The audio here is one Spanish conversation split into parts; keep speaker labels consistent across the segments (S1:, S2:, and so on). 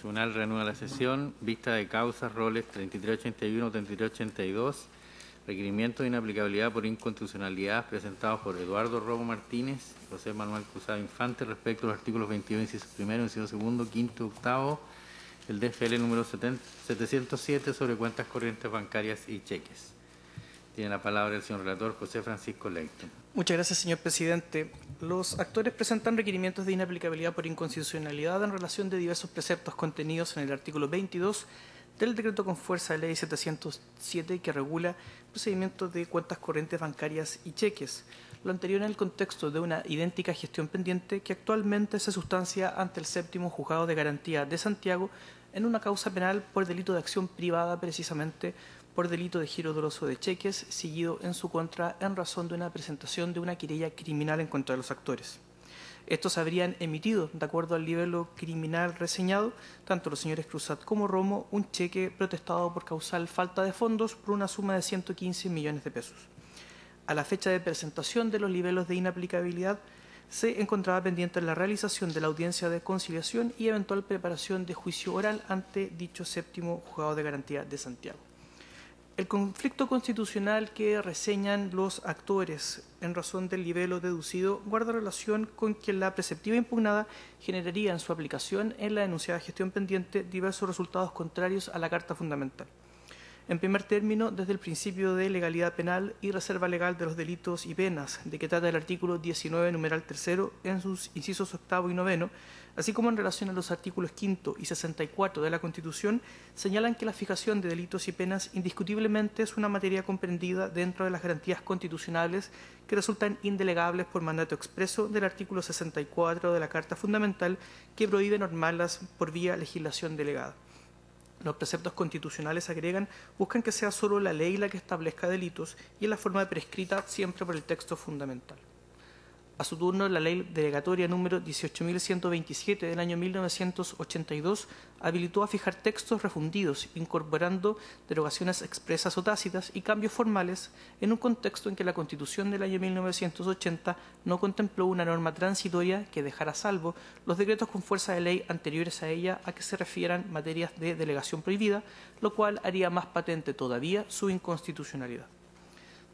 S1: Tribunal reanuda la sesión. Vista de causas, roles 3381, 3382. Requerimiento de inaplicabilidad por inconstitucionalidad presentados por Eduardo Romo Martínez, José Manuel Cruzado Infante respecto a los artículos 21, inciso primero, inciso segundo, quinto y octavo del DFL número 707 sobre cuentas corrientes bancarias y cheques. Tiene la palabra el señor relator José Francisco Leyton.
S2: Muchas gracias, señor presidente. Los actores presentan requerimientos de inaplicabilidad por inconstitucionalidad en relación de diversos preceptos contenidos en el artículo 22 del decreto con fuerza de ley 707 que regula procedimientos de cuentas corrientes bancarias y cheques. Lo anterior en el contexto de una idéntica gestión pendiente que actualmente se sustancia ante el séptimo juzgado de garantía de Santiago en una causa penal por delito de acción privada, precisamente por delito de giro doloso de cheques, seguido en su contra en razón de una presentación de una querella criminal en contra de los actores. Estos habrían emitido, de acuerdo al libelo criminal reseñado, tanto los señores Cruzat como Romo, un cheque protestado por causal falta de fondos por una suma de 115 millones de pesos. A la fecha de presentación de los libelos de inaplicabilidad, se encontraba pendiente la realización de la audiencia de conciliación y eventual preparación de juicio oral ante dicho séptimo juzgado de garantía de Santiago. El conflicto constitucional que reseñan los actores en razón del libelo deducido guarda relación con que la preceptiva impugnada generaría en su aplicación en la denunciada gestión pendiente diversos resultados contrarios a la Carta Fundamental. En primer término, desde el principio de legalidad penal y reserva legal de los delitos y penas de que trata el artículo 19, numeral tercero, en sus incisos octavo y noveno, así como en relación a los artículos 5 y 64 de la Constitución, señalan que la fijación de delitos y penas indiscutiblemente es una materia comprendida dentro de las garantías constitucionales que resultan indelegables por mandato expreso del artículo 64 de la Carta Fundamental que prohíbe normarlas por vía legislación delegada. Los preceptos constitucionales, agregan, buscan que sea solo la ley la que establezca delitos y en la forma prescrita siempre por el texto fundamental. A su turno, la ley delegatoria número 18.127 del año 1982 habilitó a fijar textos refundidos, incorporando derogaciones expresas o tácitas y cambios formales en un contexto en que la Constitución del año 1980 no contempló una norma transitoria que dejara a salvo los decretos con fuerza de ley anteriores a ella a que se refieran materias de delegación prohibida, lo cual haría más patente todavía su inconstitucionalidad.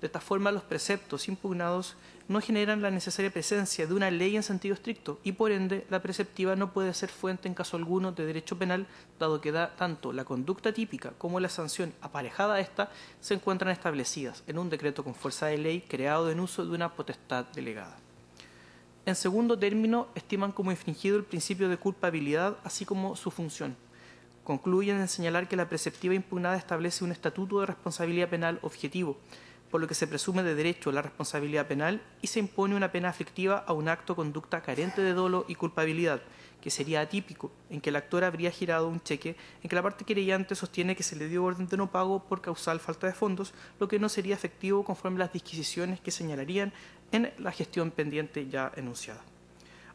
S2: De esta forma, los preceptos impugnados no generan la necesaria presencia de una ley en sentido estricto y, por ende, la preceptiva no puede ser fuente en caso alguno de derecho penal, dado que tanto la conducta típica como la sanción aparejada a esta se encuentran establecidas en un decreto con fuerza de ley creado en uso de una potestad delegada. En segundo término, estiman como infringido el principio de culpabilidad, así como su función. Concluyen en señalar que la preceptiva impugnada establece un estatuto de responsabilidad penal objetivo, por lo que se presume de derecho a la responsabilidad penal y se impone una pena aflictiva a un acto o conducta carente de dolo y culpabilidad, que sería atípico, en que el actor habría girado un cheque en que la parte querellante sostiene que se le dio orden de no pago por causal falta de fondos, lo que no sería efectivo conforme a las disquisiciones que señalarían en la gestión pendiente ya enunciada.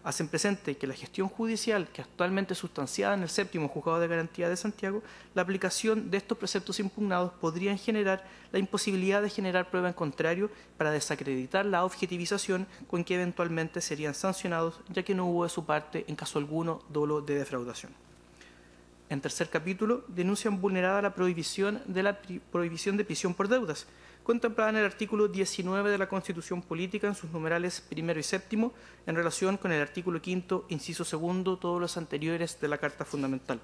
S2: Hacen presente que la gestión judicial, que actualmente es sustanciada en el séptimo juzgado de garantía de Santiago, la aplicación de estos preceptos impugnados podrían generar la imposibilidad de generar prueba en contrario para desacreditar la objetivización con que eventualmente serían sancionados, ya que no hubo de su parte, en caso alguno, dolo de defraudación. En tercer capítulo, denuncian vulnerada la prohibición de prisión por deudas, contemplada en el artículo 19 de la Constitución Política en sus numerales primero y séptimo, en relación con el artículo 5, inciso segundo, todos los anteriores de la Carta Fundamental.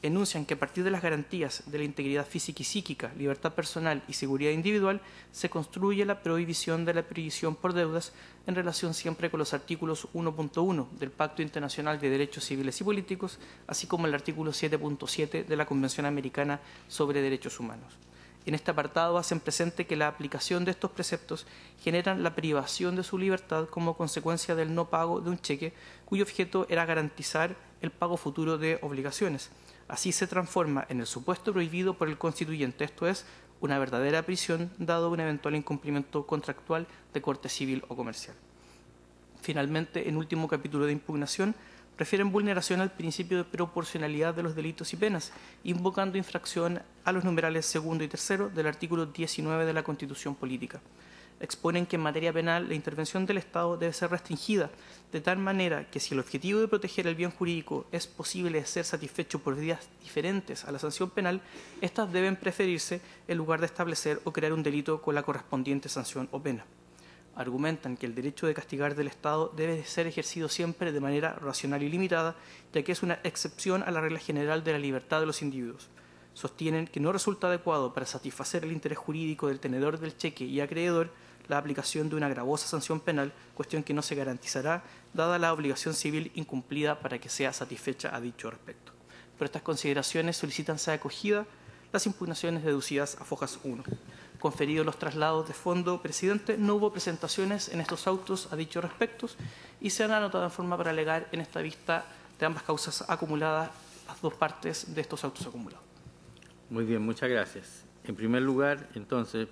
S2: Enuncian que a partir de las garantías de la integridad física y psíquica, libertad personal y seguridad individual, se construye la prohibición de la prisión por deudas en relación siempre con los artículos 1.1 del Pacto Internacional de Derechos Civiles y Políticos, así como el artículo 7.7 de la Convención Americana sobre Derechos Humanos. En este apartado hacen presente que la aplicación de estos preceptos generan la privación de su libertad como consecuencia del no pago de un cheque cuyo objeto era garantizar el pago futuro de obligaciones. Así se transforma en el supuesto prohibido por el constituyente, esto es, una verdadera prisión dado un eventual incumplimiento contractual de corte civil o comercial. Finalmente, en último capítulo de impugnación, refieren vulneración al principio de proporcionalidad de los delitos y penas, invocando infracción a los numerales segundo y tercero del artículo 19 de la Constitución Política. exponen que en materia penal la intervención del Estado debe ser restringida, de tal manera que si el objetivo de proteger el bien jurídico es posible ser satisfecho por vías diferentes a la sanción penal, éstas deben preferirse en lugar de establecer o crear un delito con la correspondiente sanción o pena. Argumentan que el derecho de castigar del Estado debe ser ejercido siempre de manera racional y limitada, ya que es una excepción a la regla general de la libertad de los individuos. Sostienen que no resulta adecuado para satisfacer el interés jurídico del tenedor del cheque y acreedor la aplicación de una gravosa sanción penal, cuestión que no se garantizará dada la obligación civil incumplida para que sea satisfecha a dicho respecto. Por estas consideraciones solicitan sea acogida las impugnaciones deducidas a fojas 1. Conferidos los traslados de fondo, presidente, no hubo presentaciones en estos autos a dicho respecto y se han anotado en forma para alegar en esta vista de ambas causas acumuladas las dos partes de estos autos acumulados.
S1: Muy bien, muchas gracias. En primer lugar, entonces,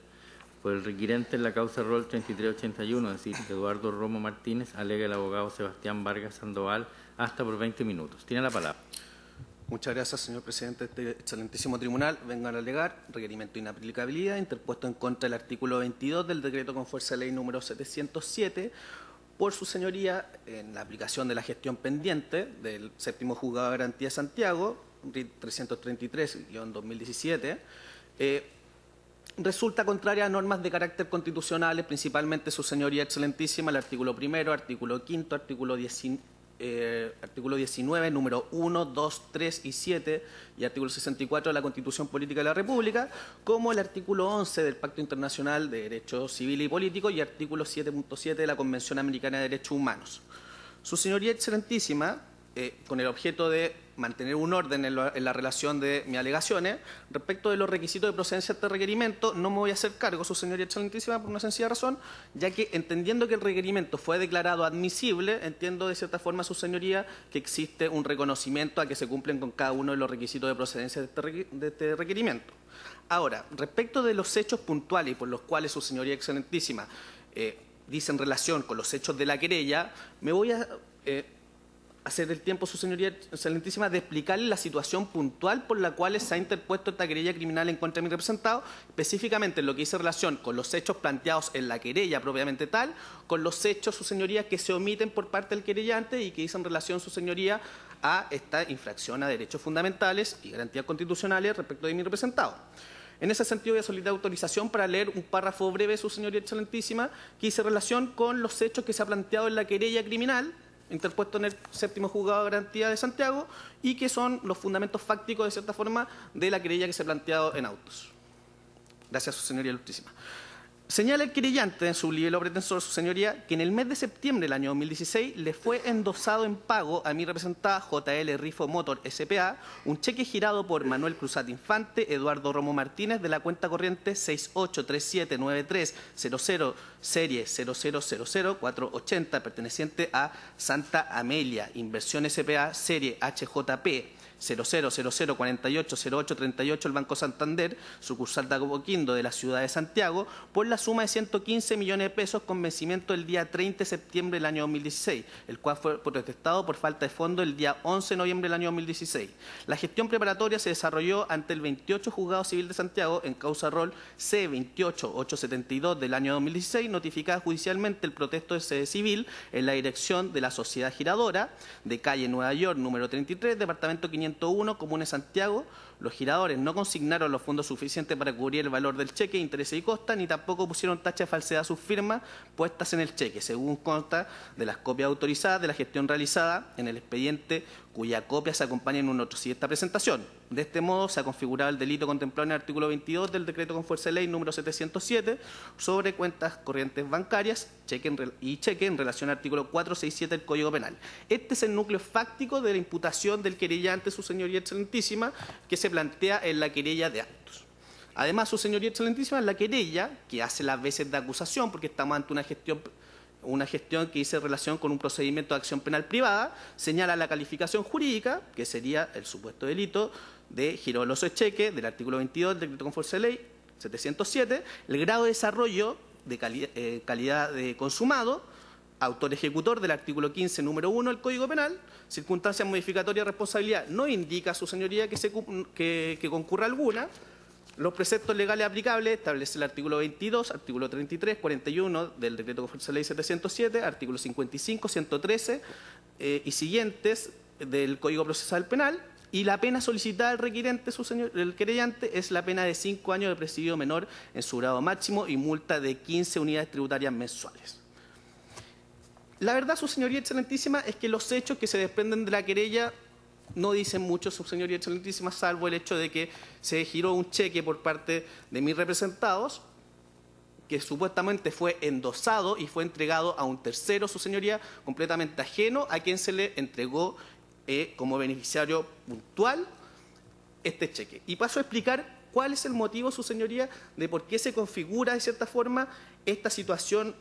S1: por el requirente en la causa rol 3381, es decir, Eduardo Romo Martínez, alega el abogado Sebastián Vargas Sandoval hasta por 20 minutos. Tiene la palabra.
S3: Muchas gracias, señor presidente de este excelentísimo tribunal. Vengan a alegar requerimiento de inaplicabilidad interpuesto en contra del artículo 22 del decreto con fuerza de ley número 707 por su señoría en la aplicación de la gestión pendiente del séptimo juzgado de garantía de Santiago, RIT 333-2017, resulta contraria a normas de carácter constitucionales, principalmente su señoría excelentísima, el artículo primero, artículo quinto, artículo 19, número 1, 2, 3 y 7 y artículo 64 de la Constitución Política de la República, como el artículo 11 del Pacto Internacional de Derecho Civil y Político y artículo 7.7 de la Convención Americana de Derechos Humanos. Su señoría excelentísima, con el objeto de mantener un orden en la relación de mis alegaciones, respecto de los requisitos de procedencia de este requerimiento, no me voy a hacer cargo, su señoría excelentísima, por una sencilla razón, ya que entendiendo que el requerimiento fue declarado admisible, entiendo de cierta forma, su señoría, que existe un reconocimiento a que se cumplen con cada uno de los requisitos de procedencia de este requerimiento. Ahora, respecto de los hechos puntuales y por los cuales su señoría excelentísima dice en relación con los hechos de la querella, me voy a hacer el tiempo, su señoría excelentísima, de explicarle la situación puntual por la cual se ha interpuesto esta querella criminal en contra de mi representado, específicamente en lo que dice relación con los hechos planteados en la querella propiamente tal, con los hechos, su señoría, que se omiten por parte del querellante y que dicen relación, su señoría, a esta infracción a derechos fundamentales y garantías constitucionales respecto de mi representado. En ese sentido, voy a solicitar autorización para leer un párrafo breve, su señoría excelentísima, que dice relación con los hechos que se ha planteado en la querella criminal interpuesto en el séptimo juzgado de garantía de Santiago y que son los fundamentos fácticos, de cierta forma, de la querella que se ha planteado en autos. Gracias, su señoría ilustrísima. Señala el querellante en su libelo pretensor, su señoría, que en el mes de septiembre del año 2016 le fue endosado en pago a mi representada JL Rifo Motor S.p.A. un cheque girado por Manuel Cruzat Infante, Eduardo Romo Martínez, de la cuenta corriente 68379300, serie 0000480, perteneciente a Santa Amelia Inversión S.p.A., serie HJP 0000480838, el Banco Santander, sucursal de Apoquindo de la ciudad de Santiago, por la suma de 115 millones de pesos con vencimiento el día 30 de septiembre del año 2016, el cual fue protestado por falta de fondo el día 11 de noviembre del año 2016. La gestión preparatoria se desarrolló ante el 28 Juzgado Civil de Santiago en causa rol C28872 del año 2016, notificada judicialmente el protesto de sede civil en la dirección de la Sociedad Giradora de calle Nueva York, número 33, departamento 501, Comuna de Santiago. Los giradores no consignaron los fondos suficientes para cubrir el valor del cheque, intereses y costas, ni tampoco pusieron tacha de falsedad a sus firmas puestas en el cheque, según consta de las copias autorizadas de la gestión realizada en el expediente, cuya copia se acompaña en un otro sí de esta presentación. De este modo, se ha configurado el delito contemplado en el artículo 22 del decreto con fuerza de ley número 707 sobre cuentas corrientes bancarias cheque en relación al artículo 467 del Código Penal. Este es el núcleo fáctico de la imputación del querellante, su señoría excelentísima, que se plantea en la querella de actos. Además, su señoría excelentísima, en la querella, que hace las veces de acusación, porque estamos ante una gestión que dice relación con un procedimiento de acción penal privada, señala la calificación jurídica, que sería el supuesto delito de giro doloso de cheque del artículo 22 del decreto con fuerza de ley 707, el grado de desarrollo de calidad de consumado, autor ejecutor del artículo 15, número 1 del Código Penal, circunstancias modificatorias de responsabilidad, no indica, su señoría, que concurra alguna, Los preceptos legales aplicables establece el artículo 22, artículo 33, 41 del Decreto con fuerza de ley 707, artículo 55, 113 y siguientes del Código Procesal Penal, y la pena solicitada al requirente, el querellante, es la pena de 5 años de presidio menor en su grado máximo y multa de 15 unidades tributarias mensuales. La verdad, su señoría excelentísima, es que los hechos que se desprenden de la querella no dicen mucho, su señoría excelentísima, salvo el hecho de que se giró un cheque por parte de mis representados, que supuestamente fue endosado y fue entregado a un tercero, su señoría, completamente ajeno a quien se le entregó como beneficiario puntual este cheque. Y paso a explicar cuál es el motivo, su señoría, de por qué se configura de cierta forma esta situación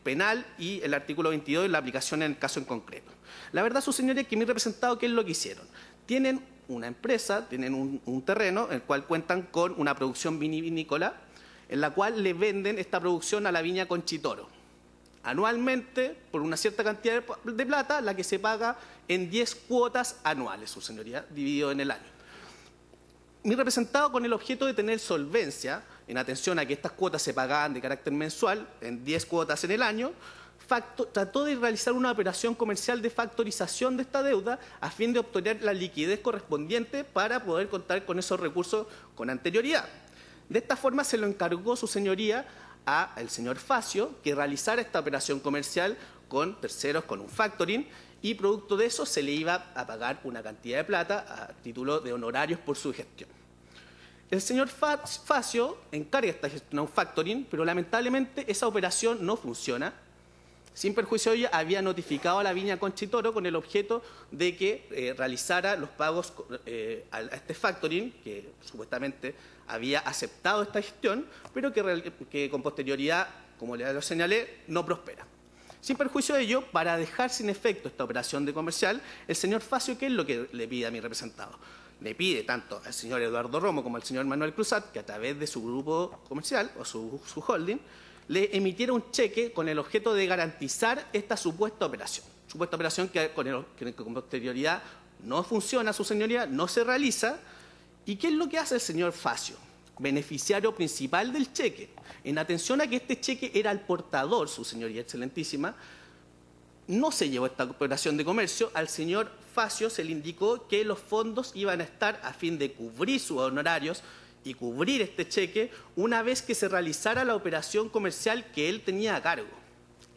S3: penal y el artículo 22 y la aplicación en el caso en concreto. La verdad, su señoría, que mis representados, ¿qué es lo que hicieron? Tienen una empresa, tienen un terreno en el cual cuentan con una producción vinivinícola, en la cual le venden esta producción a la viña Conchitoro. Anualmente, por una cierta cantidad de plata, la que se paga en 10 cuotas anuales, su señoría, dividido en el año. Mi representado, con el objeto de tener solvencia, en atención a que estas cuotas se pagaban de carácter mensual, en 10 cuotas en el año, trató de realizar una operación comercial de factorización de esta deuda a fin de obtener la liquidez correspondiente para poder contar con esos recursos con anterioridad. De esta forma se lo encargó su señoría al señor Facio que realizara esta operación comercial con terceros, con un factoring, y producto de eso se le iba a pagar una cantidad de plata a título de honorarios por su gestión. El señor Facio encarga esta gestión a un factoring, pero lamentablemente esa operación no funciona. Sin perjuicio de ello, había notificado a la viña Conchitoro con el objeto de que realizara los pagos a este factoring, que supuestamente había aceptado esta gestión, pero que con posterioridad, como ya lo señalé, no prospera. Sin perjuicio de ello, para dejar sin efecto esta operación de comercial, el señor Facio, ¿qué es lo que le pide a mi representado? Le pide tanto al señor Eduardo Romo como al señor Manuel Cruzat que a través de su grupo comercial o su holding le emitiera un cheque con el objeto de garantizar esta supuesta operación. Supuesta operación que con posterioridad no funciona, su señoría, no se realiza. ¿Y qué es lo que hace el señor Facio, beneficiario principal del cheque? En atención a que este cheque era el portador, su señoría excelentísima, no se llevó esta operación de comercio. Al señor Facio se le indicó que los fondos iban a estar a fin de cubrir sus honorarios y cubrir este cheque una vez que se realizara la operación comercial que él tenía a cargo.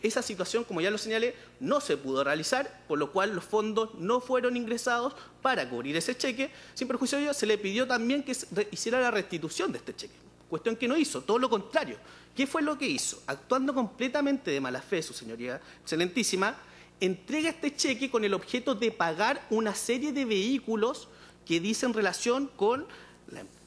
S3: Esa situación, como ya lo señalé, no se pudo realizar, por lo cual los fondos no fueron ingresados para cubrir ese cheque. Sin perjuicio de ello, se le pidió también que hiciera la restitución de este cheque, cuestión que no hizo, todo lo contrario. ¿Qué fue lo que hizo? Actuando completamente de mala fe, su señoría excelentísima, entrega este cheque con el objeto de pagar una serie de vehículos que dicen relación con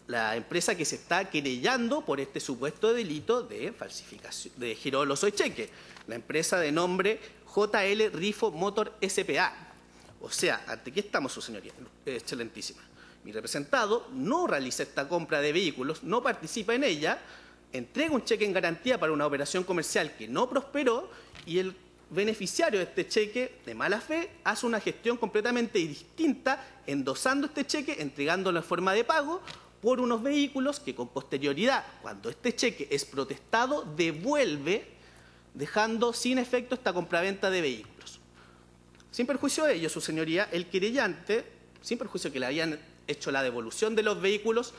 S3: la empresa que se está querellando por este supuesto delito de falsificación, de giro doloso de cheque, la empresa de nombre JL Rifo Motor S.p.A. O sea, ¿ante qué estamos, su señoría excelentísima? Mi representado no realiza esta compra de vehículos, no participa en ella, entrega un cheque en garantía para una operación comercial que no prosperó, y el beneficiario de este cheque de mala fe hace una gestión completamente distinta, endosando este cheque, entregándolo en forma de pago por unos vehículos que con posterioridad, cuando este cheque es protestado, devuelve, dejando sin efecto esta compraventa de vehículos. Sin perjuicio de ello, su señoría, el querellante, sin perjuicio que le habían hecho la devolución de los vehículos,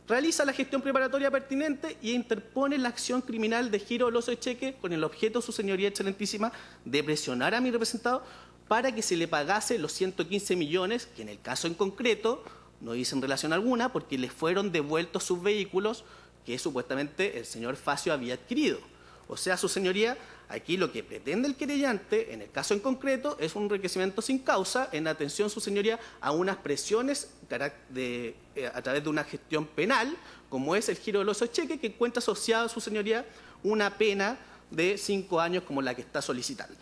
S3: realiza la gestión preparatoria pertinente y interpone la acción criminal de giro doloso de cheque con el objeto, su señoría excelentísima, de presionar a mi representado para que se le pagase los 115 millones, que en el caso en concreto no dicen relación alguna, porque le fueron devueltos sus vehículos que supuestamente el señor Facio había adquirido. O sea, su señoría, aquí lo que pretende el querellante, en el caso en concreto, es un enriquecimiento sin causa en atención, su señoría, a unas presiones a través de una gestión penal, como es el giro doloso de cheque, que encuentra asociado, su señoría, una pena de 5 años como la que está solicitando.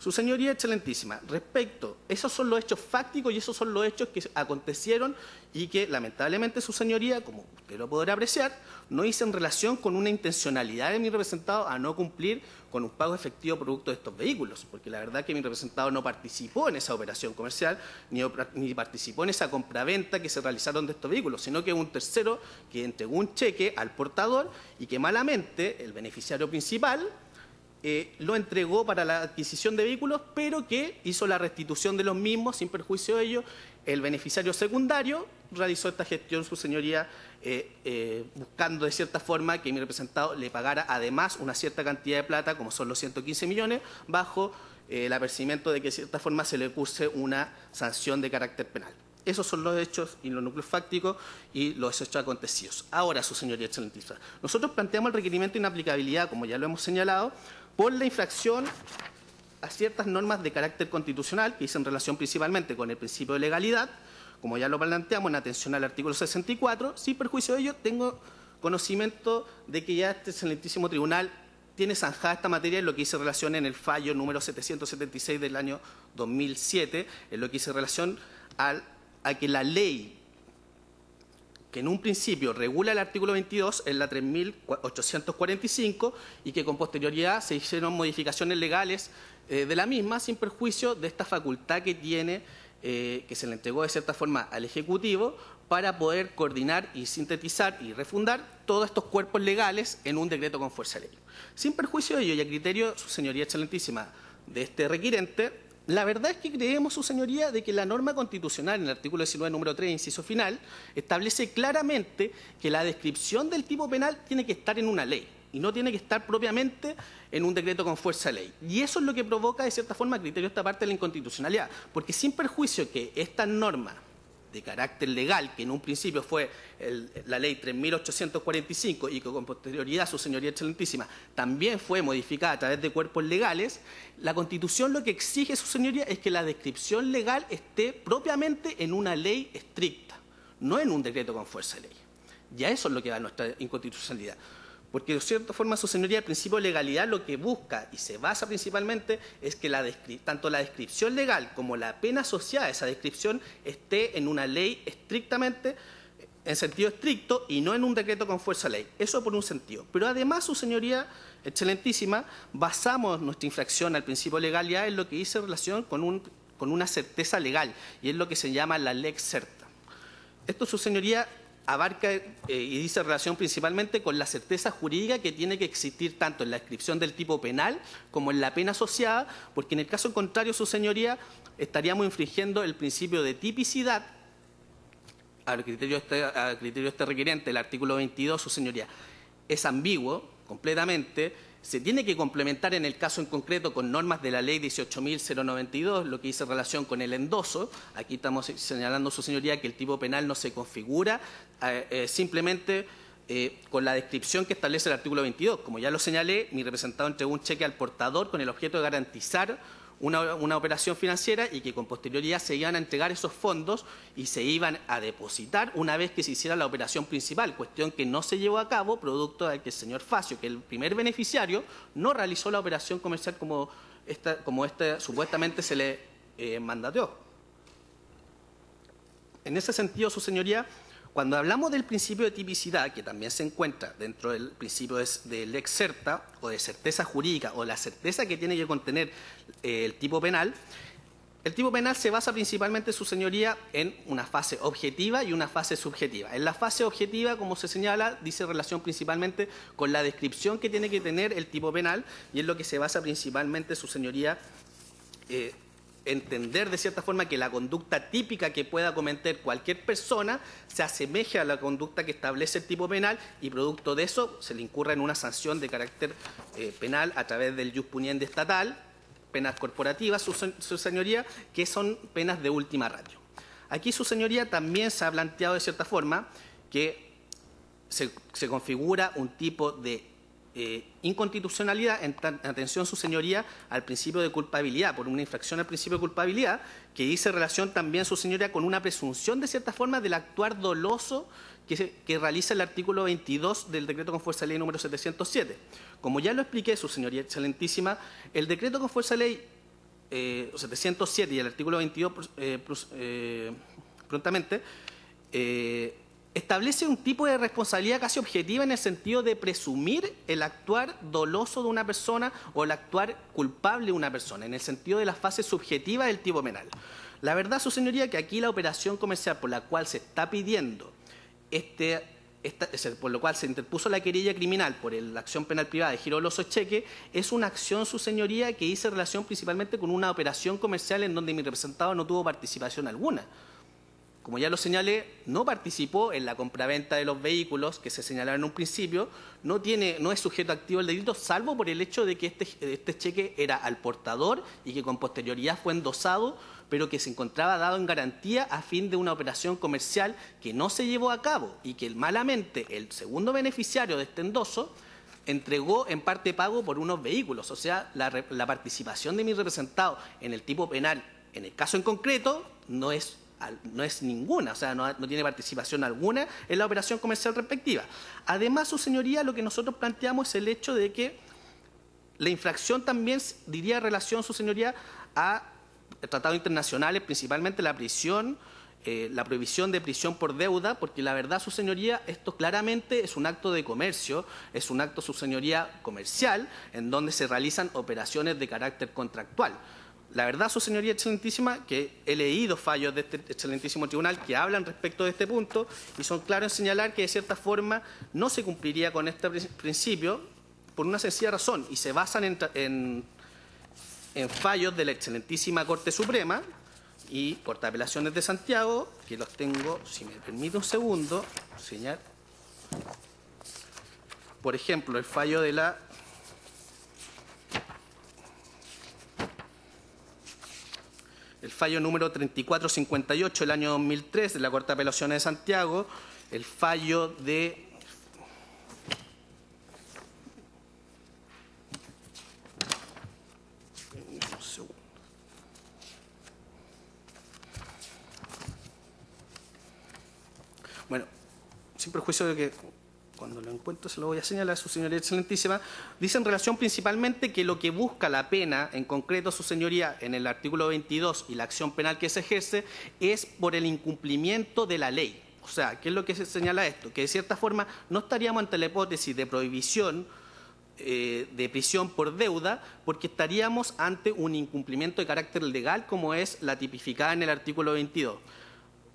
S3: Su señoría excelentísima, respecto, esos son los hechos fácticos y esos son los hechos que acontecieron y que lamentablemente su señoría, como usted lo podrá apreciar, no hizo en relación con una intencionalidad de mi representado a no cumplir con un pago efectivo producto de estos vehículos, porque la verdad que mi representado no participó en esa operación comercial ni participó en esa compraventa que se realizaron de estos vehículos, sino que un tercero que entregó un cheque al portador y que malamente el beneficiario principal lo entregó para la adquisición de vehículos, pero que hizo la restitución de los mismos sin perjuicio de ello. El beneficiario secundario realizó esta gestión, su señoría, buscando de cierta forma que mi representado le pagara además una cierta cantidad de plata, como son los 115 millones, bajo el apercibimiento de que de cierta forma se le curse una sanción de carácter penal. Esos son los hechos y los núcleos fácticos y los hechos acontecidos. Ahora, su señoría excelentísima, nosotros planteamos el requerimiento de inaplicabilidad, como ya lo hemos señalado, por la infracción a ciertas normas de carácter constitucional que dicen relación principalmente con el principio de legalidad, como ya lo planteamos en atención al artículo 64, sin perjuicio de ello, tengo conocimiento de que ya este excelentísimo tribunal tiene zanjada esta materia en lo que hice relación en el fallo número 776 del año 2007, en lo que hice relación a que la ley que en un principio regula el artículo 22 es la 3.845 y que con posterioridad se hicieron modificaciones legales de la misma sin perjuicio de esta facultad que tiene, que se le entregó de cierta forma al Ejecutivo para poder coordinar y sintetizar y refundar todos estos cuerpos legales en un decreto con fuerza de ley. Sin perjuicio de ello y a criterio, su señoría excelentísima, de este requirente, la verdad es que creemos, su señoría, de que la norma constitucional, en el artículo 19, número 3, inciso final, establece claramente que la descripción del tipo penal tiene que estar en una ley y no tiene que estar propiamente en un decreto con fuerza de ley. Y eso es lo que provoca, de cierta forma, a criterio esta parte de la inconstitucionalidad, porque sin perjuicio que esta norma de carácter legal, que en un principio fue la ley 3.845 y que con posterioridad, su señoría excelentísima, también fue modificada a través de cuerpos legales, la Constitución lo que exige, su señoría, es que la descripción legal esté propiamente en una ley estricta, no en un decreto con fuerza de ley. Y a eso es lo que va nuestra inconstitucionalidad. Porque de cierta forma, su señoría, el principio de legalidad lo que busca y se basa principalmente es que tanto la descripción legal como la pena asociada a esa descripción esté en una ley estrictamente, en sentido estricto y no en un decreto con fuerza de ley. Eso por un sentido. Pero además, su señoría excelentísima, basamos nuestra infracción al principio de legalidad en lo que dice relación con una certeza legal y es lo que se llama la lex certa. Esto, su señoría, abarca y dice relación principalmente con la certeza jurídica que tiene que existir tanto en la descripción del tipo penal como en la pena asociada, porque en el caso contrario, su señoría, estaríamos infringiendo el principio de tipicidad al criterio de este requerente, el artículo 22, su señoría, es ambiguo completamente, se tiene que complementar en el caso en concreto con normas de la ley 18.092, lo que dice relación con el endoso. Aquí estamos señalando, su señoría, que el tipo penal no se configura simplemente con la descripción que establece el artículo 22. Como ya lo señalé, mi representado entregó un cheque al portador con el objeto de garantizar una operación financiera y que con posterioridad se iban a entregar esos fondos y se iban a depositar una vez que se hiciera la operación principal, cuestión que no se llevó a cabo producto de que el señor Facio, que el primer beneficiario, no realizó la operación comercial como esta supuestamente se le mandateó. En ese sentido, su señoría, cuando hablamos del principio de tipicidad, que también se encuentra dentro del principio de lex certa, o de certeza jurídica, o la certeza que tiene que contener el tipo penal se basa principalmente, su señoría, en una fase objetiva y una fase subjetiva. En la fase objetiva, como se señala, dice relación principalmente con la descripción que tiene que tener el tipo penal, y es lo que se basa principalmente, su señoría, entender de cierta forma que la conducta típica que pueda cometer cualquier persona se asemeje a la conducta que establece el tipo penal y producto de eso se le incurra en una sanción de carácter penal a través del jus puniendi estatal, penas corporativas, su señoría, que son penas de última ratio. Aquí, su señoría, también se ha planteado de cierta forma que se configura un tipo de inconstitucionalidad, atención, su señoría, al principio de culpabilidad, por una infracción al principio de culpabilidad, que dice relación también, su señoría, con una presunción de cierta forma del actuar doloso que realiza el artículo 22 del decreto con fuerza de ley número 707. Como ya lo expliqué, su señoría excelentísima, el decreto con fuerza de ley 707 y el artículo 22 prontamente, establece un tipo de responsabilidad casi objetiva en el sentido de presumir el actuar doloso de una persona o el actuar culpable de una persona, en el sentido de la fase subjetiva del tipo penal. La verdad, su señoría, que aquí la operación comercial por la cual se está pidiendo por lo cual se interpuso la querella criminal por la acción penal privada de Giro Doloso Cheque, es una acción, su señoría, que hice relación principalmente con una operación comercial en donde mi representado no tuvo participación alguna. Como ya lo señalé, no participó en la compraventa de los vehículos que se señalaron en un principio, no es sujeto activo al delito, salvo por el hecho de que este cheque era al portador y que con posterioridad fue endosado, pero que se encontraba dado en garantía a fin de una operación comercial que no se llevó a cabo y que malamente el segundo beneficiario de este endoso entregó en parte pago por unos vehículos. O sea, la participación de mi representado en el tipo penal, en el caso en concreto, no es ninguna, o sea, no tiene participación alguna en la operación comercial respectiva. Además, su señoría, lo que nosotros planteamos es el hecho de que la infracción también diría relación, su señoría, a tratados internacionales, principalmente la prisión, la prohibición de prisión por deuda, porque la verdad, su señoría, esto claramente es un acto de comercio, es un acto, su señoría, comercial, en donde se realizan operaciones de carácter contractual. La verdad, su señoría excelentísima, que he leído fallos de este excelentísimo tribunal que hablan respecto de este punto y son claros en señalar que de cierta forma no se cumpliría con este principio por una sencilla razón, y se basan en fallos de la excelentísima Corte Suprema y Corte de Apelaciones de Santiago, que los tengo, si me permite un segundo, señalar. Por ejemplo, el fallo de la el fallo número 3458 del año 2003 de la Corte de Apelaciones de Santiago, el fallo de bueno, sin perjuicio de que cuando lo encuentro se lo voy a señalar, su señoría excelentísima, dice en relación principalmente que lo que busca la pena, en concreto su señoría, en el artículo 22 y la acción penal que se ejerce, es por el incumplimiento de la ley. O sea, ¿qué es lo que se señala esto? Que de cierta forma no estaríamos ante la hipótesis de prohibición de prisión por deuda, porque estaríamos ante un incumplimiento de carácter legal como es la tipificada en el artículo 22.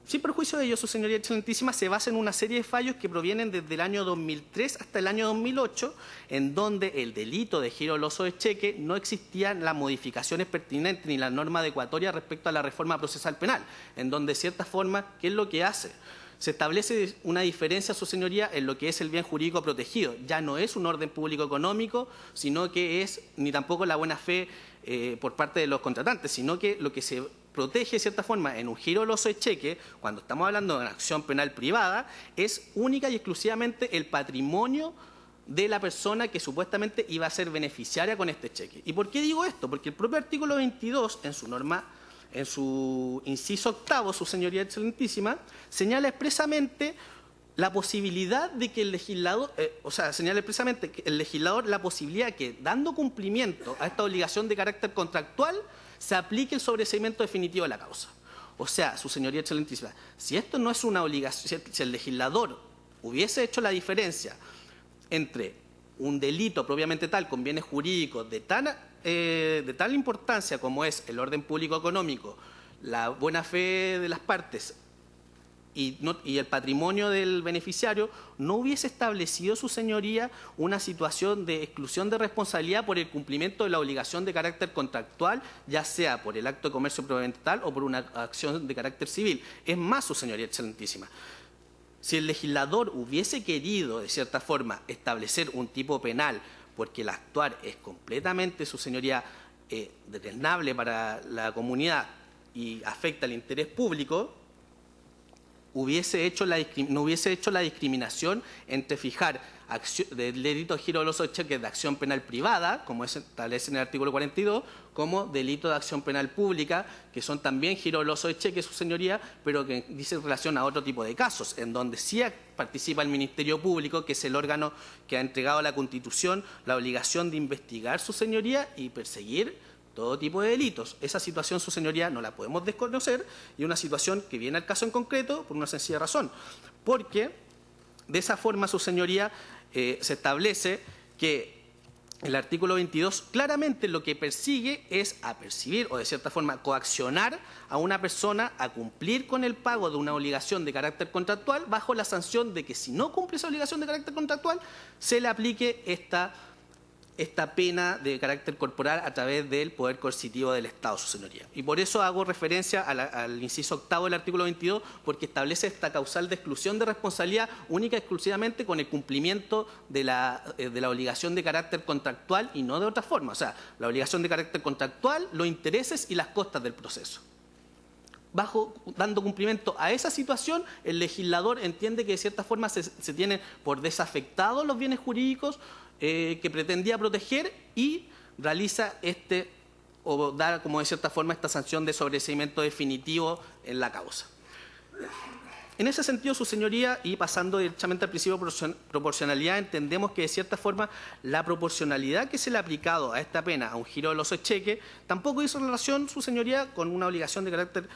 S3: Sin perjuicio de ello, su señoría excelentísima, se basa en una serie de fallos que provienen desde el año 2003 hasta el año 2008, en donde el delito de giro doloso de cheque no existían las modificaciones pertinentes ni la norma adecuatoria respecto a la reforma procesal penal, en donde de cierta forma, ¿qué es lo que hace? Se establece una diferencia, su señoría, en lo que es el bien jurídico protegido. Ya no es un orden público económico, sino que es, ni tampoco la buena fe por parte de los contratantes, sino que lo que se protege de cierta forma en un giro doloso de cheque, cuando estamos hablando de una acción penal privada, es única y exclusivamente el patrimonio de la persona que supuestamente iba a ser beneficiaria con este cheque. ¿Y por qué digo esto? Porque el propio artículo 22, en su norma, en su inciso octavo, su señoría excelentísima, señala expresamente la posibilidad de que el legislador, señala expresamente que el legislador la posibilidad de que, dando cumplimiento a esta obligación de carácter contractual, se aplique el sobreseimiento definitivo de la causa. O sea, su señoría excelentísima, si esto no es una obligación, si el legislador hubiese hecho la diferencia entre un delito propiamente tal con bienes jurídicos de tal importancia como es el orden público económico, la buena fe de las partes y el patrimonio del beneficiario, no hubiese establecido, su señoría, una situación de exclusión de responsabilidad por el cumplimiento de la obligación de carácter contractual, ya sea por el acto de comercio propiamente tal o por una acción de carácter civil. Es más, su señoría excelentísima, si el legislador hubiese querido, de cierta forma, establecer un tipo penal porque el actuar es completamente, su señoría, detestable para la comunidad y afecta al interés público, no hubiese hecho la discriminación entre fijar del delito de giro doloso de cheque de acción penal privada, como establece en el artículo 42, como delito de acción penal pública, que son también giro doloso de cheque, su señoría, pero que dice en relación a otro tipo de casos, en donde sí participa el Ministerio Público, que es el órgano que ha entregado a la Constitución la obligación de investigar, su señoría, y perseguir todo tipo de delitos. Esa situación, su señoría, no la podemos desconocer y una situación que viene al caso en concreto por una sencilla razón. Porque de esa forma, su señoría, se establece que el artículo 22 claramente lo que persigue es apercibir o de cierta forma coaccionar a una persona a cumplir con el pago de una obligación de carácter contractual bajo la sanción de que si no cumple esa obligación de carácter contractual se le aplique esta pena de carácter corporal a través del poder coercitivo del Estado, su señoría. Y por eso hago referencia al inciso octavo del artículo 22, porque establece esta causal de exclusión de responsabilidad única y exclusivamente con el cumplimiento de la obligación de carácter contractual y no de otra forma. O sea, la obligación de carácter contractual, los intereses y las costas del proceso. Dando cumplimiento a esa situación, el legislador entiende que de cierta forma se tienen por desafectados los bienes jurídicos que pretendía proteger y realiza o da como de cierta forma esta sanción de sobreseimiento definitivo en la causa. En ese sentido, su señoría, y pasando directamente al principio de proporcionalidad, entendemos que de cierta forma la proporcionalidad que se le ha aplicado a esta pena a un giro de los excheques tampoco hizo relación, su señoría, con una obligación de carácter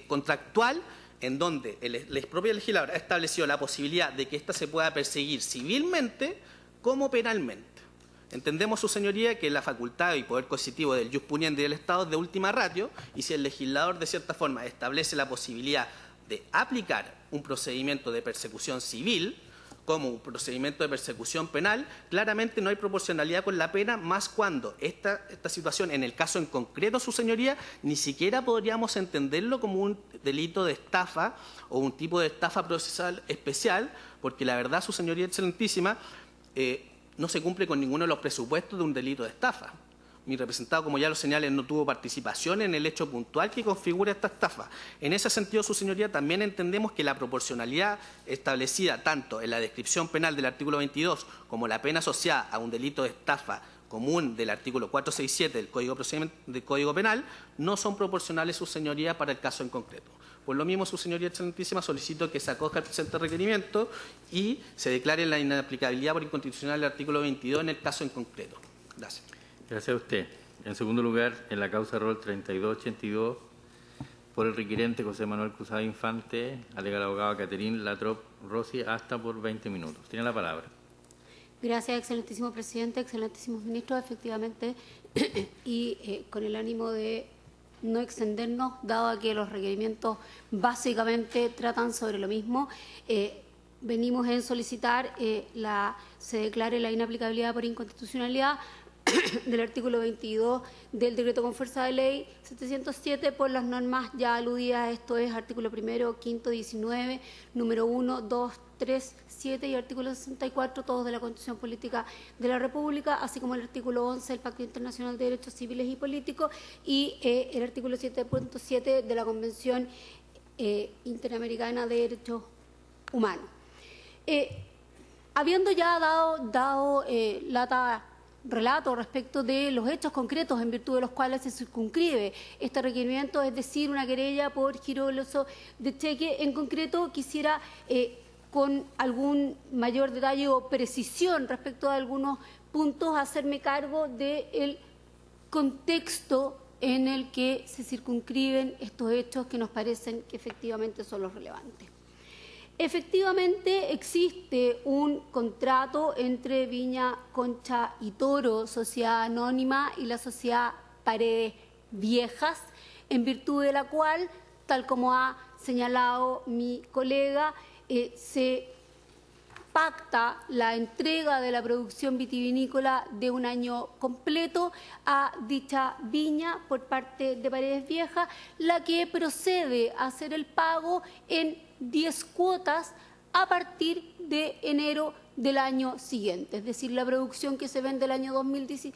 S3: contractual, en donde el propio legislador ha establecido la posibilidad de que ésta se pueda perseguir civilmente como penalmente. Entendemos, su señoría, que la facultad y poder coercitivo del jus puniendi del Estado es de última ratio, y si el legislador de cierta forma establece la posibilidad de aplicar un procedimiento de persecución civil como un procedimiento de persecución penal, claramente no hay proporcionalidad con la pena, más cuando esta situación, en el caso en concreto, su señoría, ni siquiera podríamos entenderlo como un delito de estafa o un tipo de estafa procesal especial, porque la verdad, su señoría excelentísima, no se cumple con ninguno de los presupuestos de un delito de estafa. Mi representado, como ya lo señalé, no tuvo participación en el hecho puntual que configura esta estafa. En ese sentido, su señoría, también entendemos que la proporcionalidad establecida tanto en la descripción penal del artículo 22 como la pena asociada a un delito de estafa común del artículo 467 del Código Penal no son proporcionales, su señoría, para el caso en concreto. Por lo mismo, su señoría excelentísima, solicito que se acoja el presente requerimiento y se declare la inaplicabilidad por inconstitucional del artículo 22 en el caso en concreto. Gracias.
S1: Gracias a usted. En segundo lugar, en la causa rol 3282, por el requirente José Manuel Cruzado Infante, alega la abogada Caterín Latrop Rossi, hasta por 20 minutos. Tiene la palabra.
S4: Gracias, excelentísimo presidente, excelentísimos ministros. Efectivamente, y con el ánimo de no extendernos, dado a que los requerimientos básicamente tratan sobre lo mismo, venimos en solicitar se declare la inaplicabilidad por inconstitucionalidad del artículo 22 del decreto con fuerza de ley 707 por las normas ya aludidas, esto es artículo 1º, 5º, 19, número 1, 2, 3, 7 y artículo 64, todos de la Constitución Política de la República, así como el artículo 11 del Pacto Internacional de Derechos Civiles y Políticos y el artículo 7.7 de la Convención Interamericana de Derechos Humanos. Habiendo ya dado relato respecto de los hechos concretos en virtud de los cuales se circunscribe este requerimiento, es decir, una querella por giro doloso de cheque, en concreto quisiera con algún mayor detalle o precisión respecto a algunos puntos hacerme cargo del contexto en el que se circunscriben estos hechos que nos parecen que efectivamente son los relevantes. Efectivamente, existe un contrato entre Viña, Concha y Toro, sociedad anónima, y la sociedad Paredes Viejas, en virtud de la cual, tal como ha señalado mi colega, se pacta la entrega de la producción vitivinícola de un año completo a dicha viña por parte de Paredes Viejas, la que procede a hacer el pago en 10 cuotas a partir de enero del año siguiente. Es decir, la producción que se vende el año 2015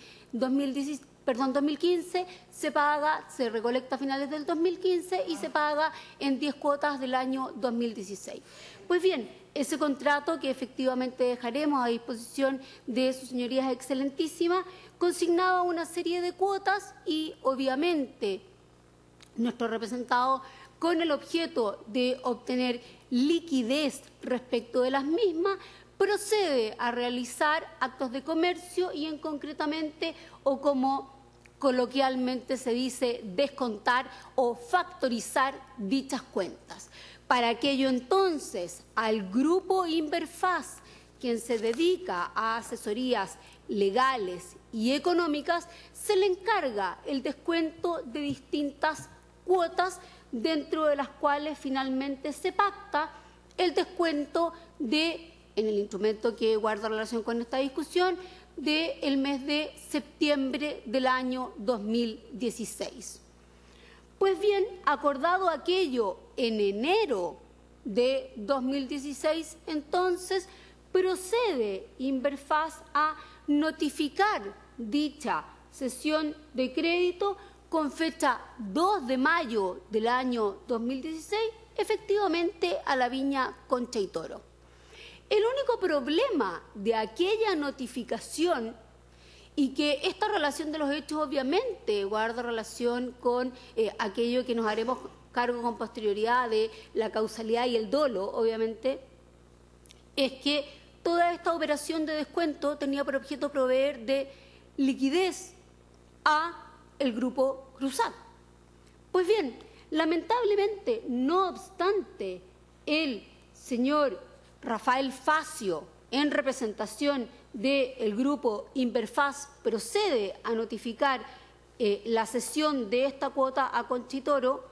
S4: se recolecta a finales del 2015 y se paga en 10 cuotas del año 2016. Pues bien, ese contrato que efectivamente dejaremos a disposición de sus señorías excelentísimas consignaba una serie de cuotas y obviamente nuestro representado, con el objeto de obtener liquidez respecto de las mismas, procede a realizar actos de comercio y en concretamente o como coloquialmente se dice descontar o factorizar dichas cuentas. Para aquello entonces al grupo Inverfaz, quien se dedica a asesorías legales y económicas, se le encarga el descuento de distintas cuotas, dentro de las cuales finalmente se pacta el descuento de, en el instrumento que guarda relación con esta discusión, del mes de septiembre del año 2016. Pues bien, acordado aquello en enero de 2016, entonces procede Inverfaz a notificar dicha cesión de crédito con fecha 2 de mayo del año 2016, efectivamente a la viña Concha y Toro. El único problema de aquella notificación, y que esta relación de los hechos obviamente guarda relación con aquello que nos haremos cargo con posterioridad de la causalidad y el dolo, obviamente, es que toda esta operación de descuento tenía por objeto proveer de liquidez a el grupo Cruzat. Pues bien, lamentablemente, no obstante, el señor Rafael Facio, en representación del grupo Inverfaz, procede a notificar la cesión de esta cuota a Concha y Toro,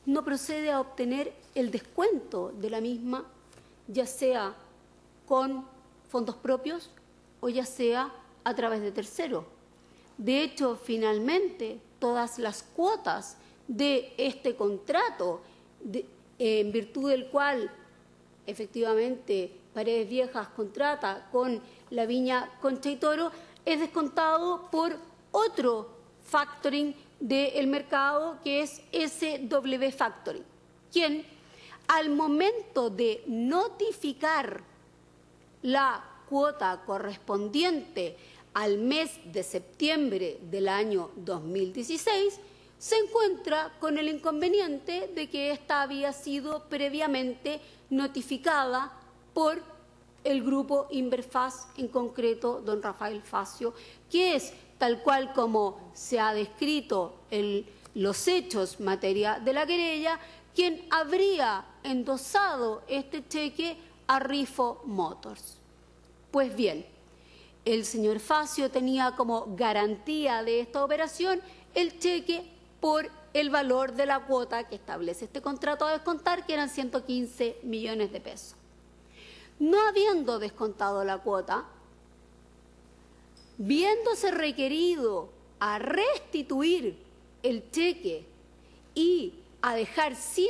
S4: no procede a obtener el descuento de la misma, ya sea con fondos propios o ya sea a través de terceros. De hecho, finalmente, todas las cuotas de este contrato, en virtud del cual efectivamente Paredes Viejas contrata con la viña Concha y Toro, es descontado por otro factoring del mercado, que es SW Factoring, quien al momento de notificar la cuota correspondiente al mes de septiembre del año 2016, se encuentra con el inconveniente de que ésta había sido previamente notificada por el grupo Inverfaz, en concreto don Rafael Facio, que es, tal cual como se ha descrito los hechos materia de la querella, quien habría endosado este cheque a Rifo Motors. Pues bien, el señor Facio tenía como garantía de esta operación el cheque por el valor de la cuota que establece este contrato a descontar, que eran 115 millones de pesos. No habiendo descontado la cuota, viéndose requerido a restituir el cheque y a dejar sin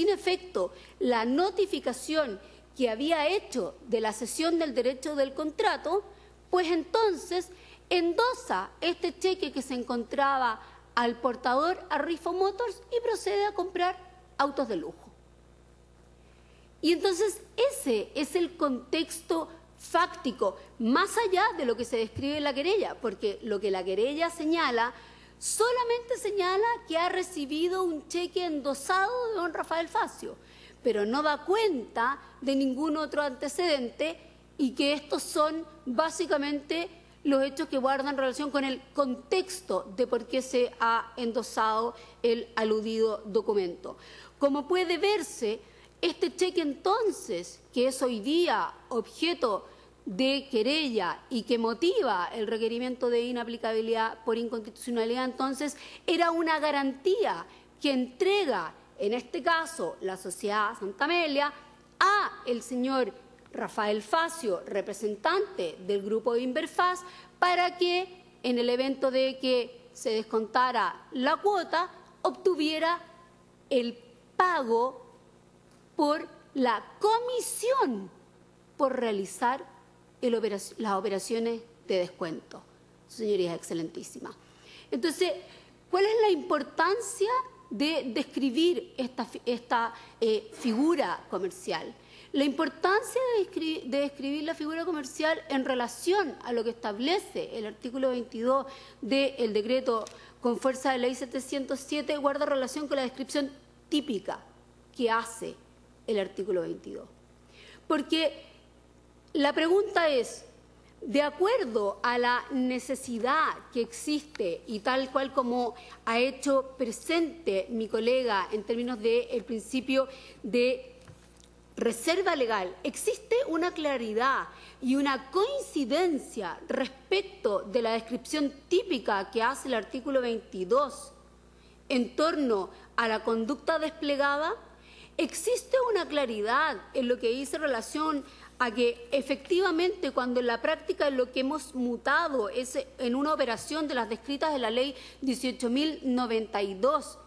S4: efecto la notificación que había hecho de la cesión del derecho del contrato, pues entonces endosa este cheque que se encontraba al portador, a Rifo Motors, y procede a comprar autos de lujo. Y entonces ese es el contexto fáctico, más allá de lo que se describe en la querella, porque lo que la querella señala, solamente señala que ha recibido un cheque endosado de don Rafael Facio, pero no da cuenta de ningún otro antecedente, y que estos son básicamente los hechos que guardan relación con el contexto de por qué se ha endosado el aludido documento. Como puede verse, este cheque entonces, que es hoy día objeto de querella y que motiva el requerimiento de inaplicabilidad por inconstitucionalidad, entonces era una garantía que entrega, en este caso, la sociedad Santa Amelia, a el señor Rafael Facio, representante del grupo Inverfaz, para que en el evento de que se descontara la cuota, obtuviera el pago por la comisión por realizar las operaciones de descuento. Señorías excelentísimas. Entonces, ¿cuál es la importancia de describir esta figura comercial? La importancia de describir la figura comercial en relación a lo que establece el artículo 22 del decreto con fuerza de ley 707 guarda relación con la descripción típica que hace el artículo 22. Porque la pregunta es, de acuerdo a la necesidad que existe y tal cual como ha hecho presente mi colega en términos del principio de reserva legal, existe una claridad y una coincidencia respecto de la descripción típica que hace el artículo 22 en torno a la conducta desplegada. Existe una claridad en lo que dice relación a que efectivamente cuando en la práctica lo que hemos mutado es en una operación de las descritas en la ley 18.092,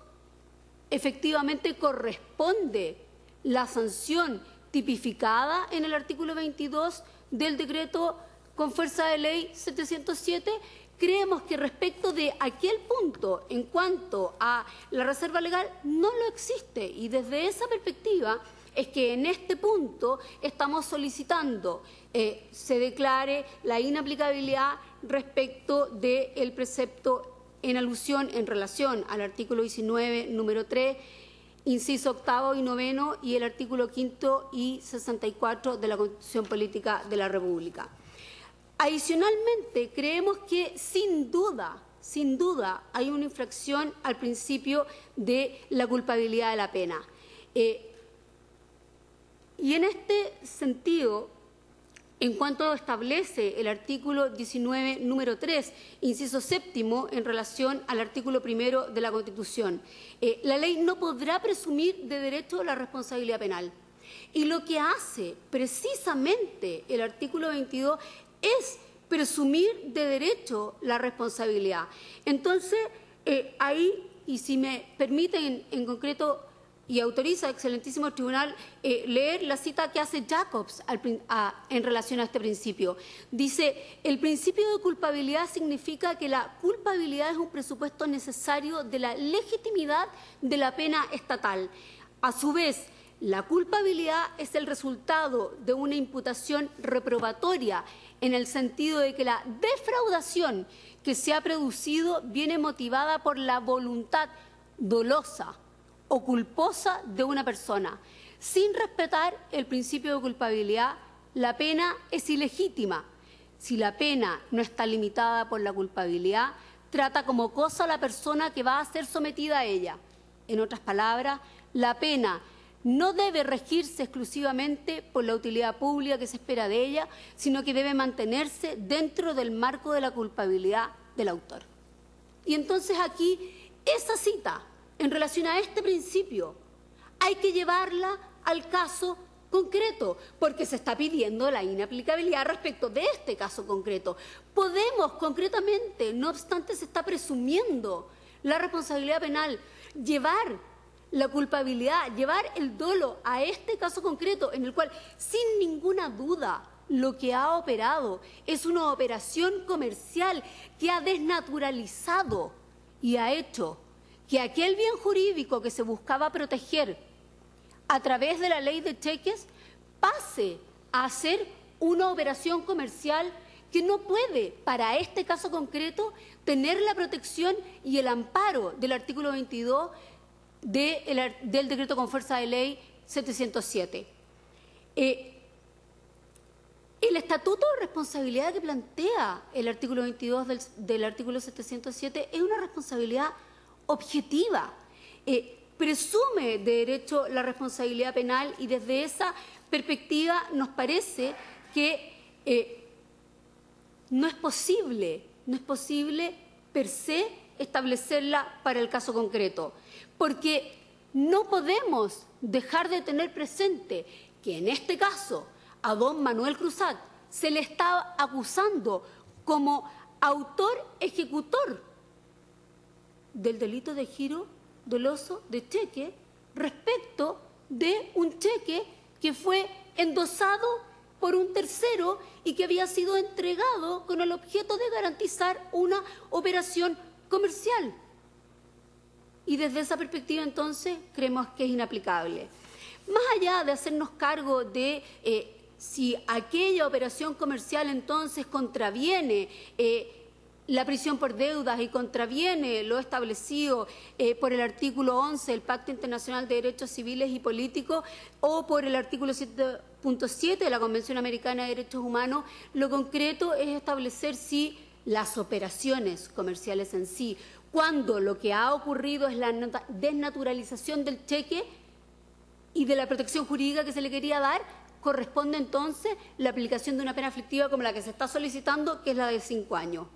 S4: efectivamente corresponde la sanción tipificada en el artículo 22 del decreto con fuerza de ley 707, creemos que respecto de aquel punto en cuanto a la reserva legal no lo existe, y desde esa perspectiva es que en este punto estamos solicitando se declare la inaplicabilidad respecto del precepto en alusión en relación al artículo 19, número 3, inciso octavo y noveno, y el artículo 5 y 64 de la Constitución Política de la República. Adicionalmente, creemos que sin duda, hay una infracción al principio de la culpabilidad de la pena. Y en este sentido, en cuanto establece el artículo 19, número 3, inciso séptimo, en relación al artículo 1 de la Constitución, la ley no podrá presumir de derecho la responsabilidad penal. Y lo que hace precisamente el artículo 22 es presumir de derecho la responsabilidad. Entonces, ahí, y si me permiten en concreto y autoriza, excelentísimo tribunal, leer la cita que hace Jacobs en relación a este principio. Dice, el principio de culpabilidad significa que la culpabilidad es un presupuesto necesario de la legitimidad de la pena estatal. A su vez, la culpabilidad es el resultado de una imputación reprobatoria en el sentido de que la defraudación que se ha producido viene motivada por la voluntad dolosa o culposa de una persona. Sin respetar el principio de culpabilidad, la pena es ilegítima. Si la pena no está limitada por la culpabilidad, trata como cosa a la persona que va a ser sometida a ella. En otras palabras, la pena no debe regirse exclusivamente por la utilidad pública que se espera de ella, sino que debe mantenerse dentro del marco de la culpabilidad del autor. Y entonces aquí, esa cita en relación a este principio hay que llevarla al caso concreto, porque se está pidiendo la inaplicabilidad respecto de este caso concreto. Podemos concretamente, no obstante se está presumiendo la responsabilidad penal, llevar la culpabilidad, llevar el dolo a este caso concreto en el cual, sin ninguna duda, lo que ha operado es una operación comercial que ha desnaturalizado y ha hecho que aquel bien jurídico que se buscaba proteger a través de la ley de cheques pase a ser una operación comercial que no puede, para este caso concreto, tener la protección y el amparo del artículo 22 del decreto con fuerza de ley 707. El estatuto de responsabilidad que plantea el artículo 22 del artículo 707 es una responsabilidad objetiva, presume de derecho la responsabilidad penal, y desde esa perspectiva nos parece que no es posible per se establecerla para el caso concreto, porque no podemos dejar de tener presente que en este caso a don Manuel Cruzat se le está acusando como autor ejecutor del delito de giro doloso de cheque respecto de un cheque que fue endosado por un tercero y que había sido entregado con el objeto de garantizar una operación comercial. Y desde esa perspectiva, entonces, creemos que es inaplicable. Más allá de hacernos cargo de si aquella operación comercial, entonces, contraviene la prisión por deudas y contraviene lo establecido por el artículo 11 del Pacto Internacional de Derechos Civiles y Políticos o por el artículo 7.7 de la Convención Americana de Derechos Humanos, lo concreto es establecer si las operaciones comerciales en sí, cuando lo que ha ocurrido es la desnaturalización del cheque y de la protección jurídica que se le quería dar, corresponde entonces la aplicación de una pena aflictiva como la que se está solicitando, que es la de 5 años.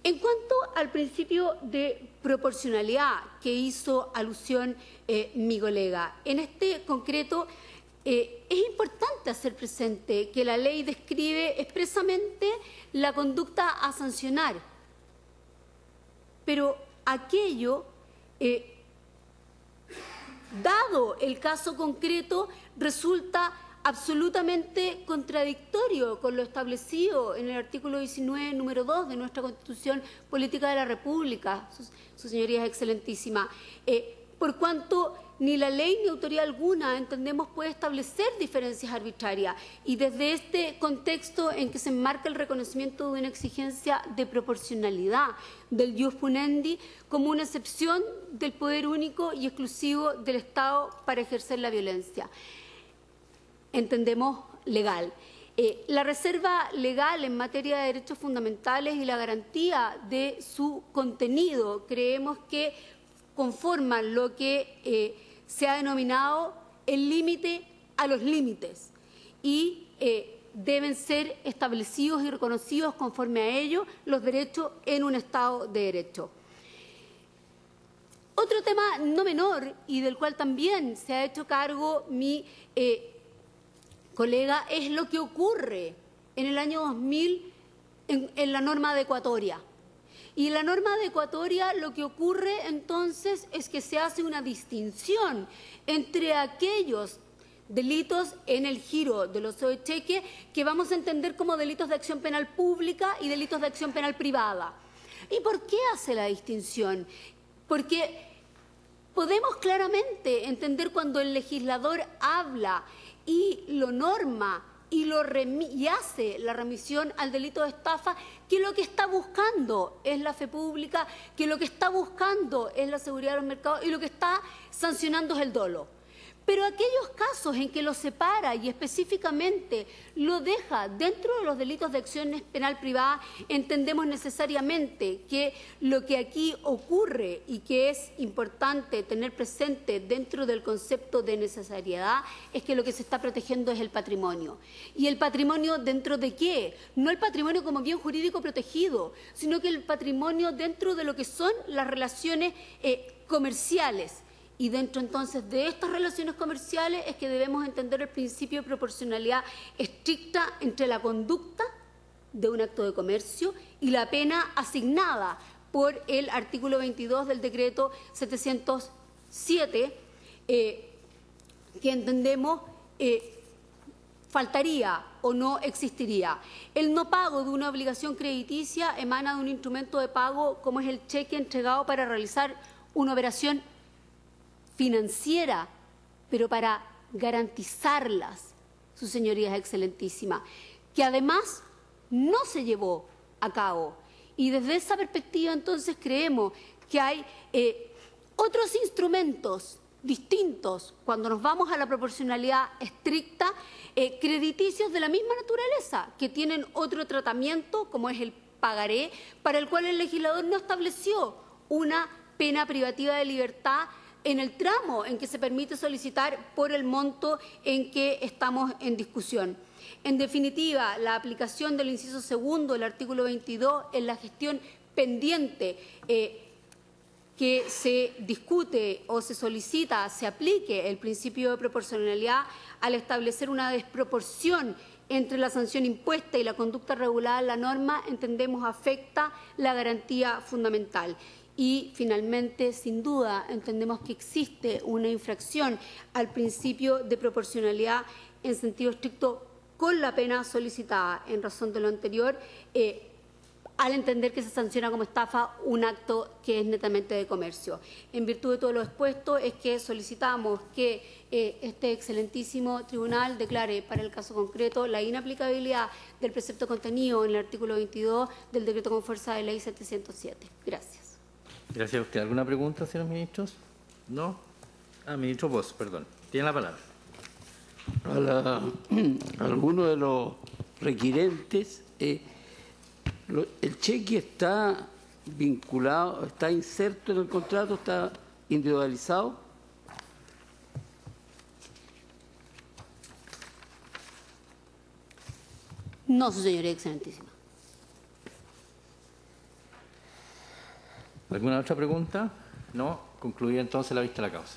S4: En cuanto al principio de proporcionalidad que hizo alusión mi colega, en este concreto es importante hacer presente que la ley describe expresamente la conducta a sancionar, pero aquello, dado el caso concreto, resulta absolutamente contradictorio con lo establecido en el artículo 19, número 2 de nuestra Constitución Política de la República, sus señorías excelentísimas, por cuanto ni la ley ni autoridad alguna, entendemos, puede establecer diferencias arbitrarias. Y desde este contexto en que se enmarca el reconocimiento de una exigencia de proporcionalidad del ius punendi como una excepción del poder único y exclusivo del Estado para ejercer la violencia, entendemos legal. La reserva legal en materia de derechos fundamentales y la garantía de su contenido creemos que conforman lo que se ha denominado el límite a los límites y deben ser establecidos y reconocidos conforme a ello los derechos en un Estado de Derecho. Otro tema no menor y del cual también se ha hecho cargo mi colega es lo que ocurre en el año 2000 en la norma adecuatoria. Y en la norma adecuatoria lo que ocurre entonces es que se hace una distinción entre aquellos delitos en el giro del uso de cheque que vamos a entender como delitos de acción penal pública y delitos de acción penal privada. ¿Y por qué hace la distinción? Porque podemos claramente entender cuando el legislador habla y lo norma y hace la remisión al delito de estafa, que lo que está buscando es la fe pública, que lo que está buscando es la seguridad de los mercados y lo que está sancionando es el dolo. Pero aquellos casos en que lo separa y específicamente lo deja dentro de los delitos de acción penal privada, entendemos necesariamente que lo que aquí ocurre y que es importante tener presente dentro del concepto de necesariedad es que lo que se está protegiendo es el patrimonio. ¿Y el patrimonio dentro de qué? No el patrimonio como bien jurídico protegido, sino que el patrimonio dentro de lo que son las relaciones comerciales. Y dentro entonces de estas relaciones comerciales es que debemos entender el principio de proporcionalidad estricta entre la conducta de un acto de comercio y la pena asignada por el artículo 22 del decreto 707, que entendemos faltaría o no existiría. El no pago de una obligación crediticia emana de un instrumento de pago como es el cheque entregado para realizar una operación financiera, pero para garantizarlas, sus señorías excelentísimas, que además no se llevó a cabo. Y desde esa perspectiva entonces creemos que hay otros instrumentos distintos cuando nos vamos a la proporcionalidad estricta, crediticios de la misma naturaleza, que tienen otro tratamiento, como es el pagaré, para el cual el legislador no estableció una pena privativa de libertad en el tramo en que se permite solicitar por el monto en que estamos en discusión. En definitiva, la aplicación del inciso segundo del artículo 22 en la gestión pendiente que se discute o se solicita se aplique el principio de proporcionalidad al establecer una desproporción entre la sanción impuesta y la conducta regulada en la norma, entendemos afecta la garantía fundamental. Y, finalmente, sin duda, entendemos que existe una infracción al principio de proporcionalidad en sentido estricto con la pena solicitada. En razón de lo anterior, al entender que se sanciona como estafa un acto que es netamente de comercio. En virtud de todo lo expuesto es que solicitamos que este excelentísimo tribunal declare para el caso concreto la inaplicabilidad del precepto contenido en el artículo 22 del decreto con fuerza de ley 707. Gracias.
S1: Gracias a usted. ¿Alguna pregunta, señores ministros? No. Ministro Pozo, perdón. Tiene la palabra.
S5: Algunos de los requirentes, el cheque está vinculado, está inserto en el contrato, está individualizado.
S4: No, su señoría excelentísima.
S1: ¿Alguna otra pregunta? No. Concluida entonces la vista de la causa.